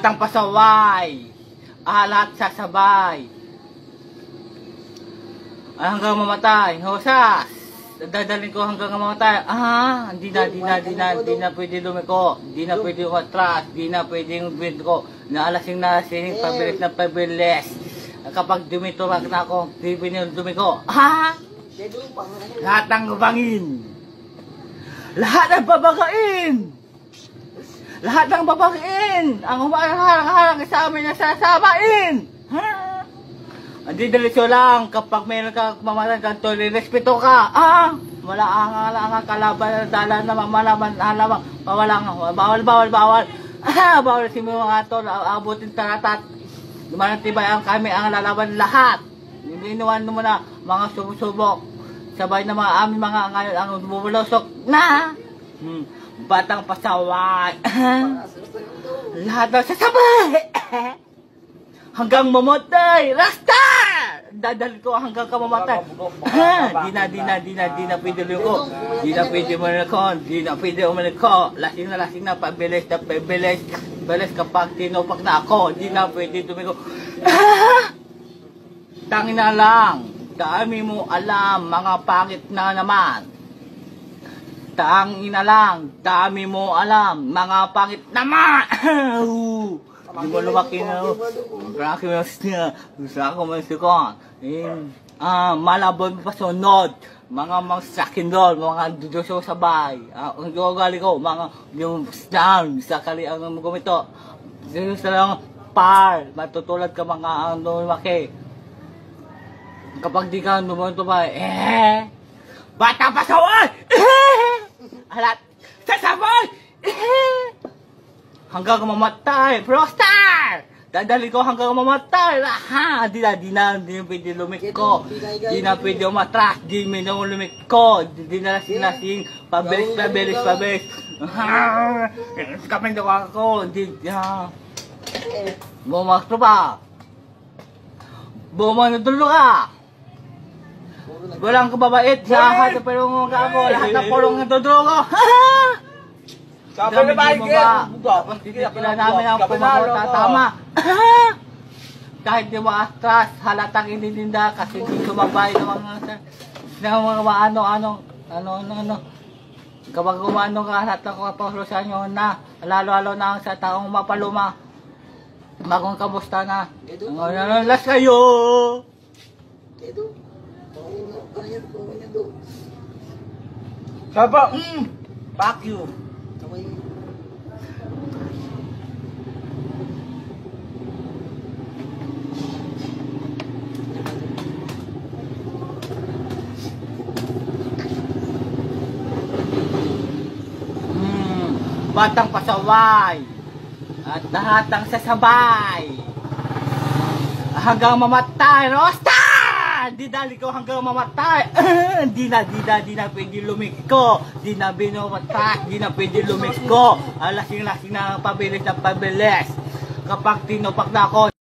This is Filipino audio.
Batang pasaway, lahat sasabay, hanggang mamatay. Hosas, dadalhin ko hanggang mamatay. Hindi na pwede lumiko, hindi na pwede umatras, hindi na pwede umibig ko. Naalasing, pabilis na pabilis. Kapag dumiturak na ako, di dumiko. Lahat ng bangin, lahat ng babagain, lahat ng babagain, ang humarang-harang sa amin na sasabain. Hindi diretso lang, kapag mayroon ka mamalan ka, respeto ka. Wala ang kalaban, dala na mamalaman, halamang, bawal. Bawal si mga tol, abutin taratat. Manatibay ang kami ang lalaban lahat. Inuwan mo na mga sumusubok. Sabay na mga amin mga ngayon ang bumulusok na. Batang pasaway. Lahat na sasabay. Hanggang mamatay. Rasta! Dadal ko hanggang ka mamatay. Di na pwede ko. Di na pwede umalikon. Di na pwede umaliko. Lasing na pabilis na pabilis. Bilis kapag tinupak na ako. Di na pwede tumiko. Tangin na lang. Dami mo alam, mga pangit na naman. Tangin na lang, dami mo alam, mga pangit naman. Di mo lumaki na. Maraki mo siya. Gusto ako masikon. Malabon pa sunod. Mga sakin doon, mga dudoso sabay. Ang gagali ko, mga yung down, sakali ang gumito. Gusto lang par, matutulad ka mga lumaki. Kapag di ka tumatubay, bata pasaway! Halat, sasabay! Hanggang mamatay, Frostar! Dadali ko hanggang mamatay. Di na pwede lumiko. Di na pwede umatras. Di na lumiko. Di na lasing. Pabilis. Kapag daw ako. Bumakto pa. Bumanatulo ka. Walang kababait. Lahat na pulong ako. Lahat na pulong natudro ko. Sabi na ba tapos titila namin ang pumatatama. Kahit di maastras, halatang inininda kasi di sumabay ng mga ano. Kapag umano ka, lahat ng kapaslusan nyo na, lalo na sa taong mapaluma. Bagong kamusta na. Las kayo! Saba! Fuck you! Batang pasaway at lahat ng sasabay hanggang mamatay. Rosta! Didali ko hanggang mamatay. Di na pwede lumiko. Di na binumatay. Di na pwede lumiko. Lasing na pabilis. Kapag tinupak na ako,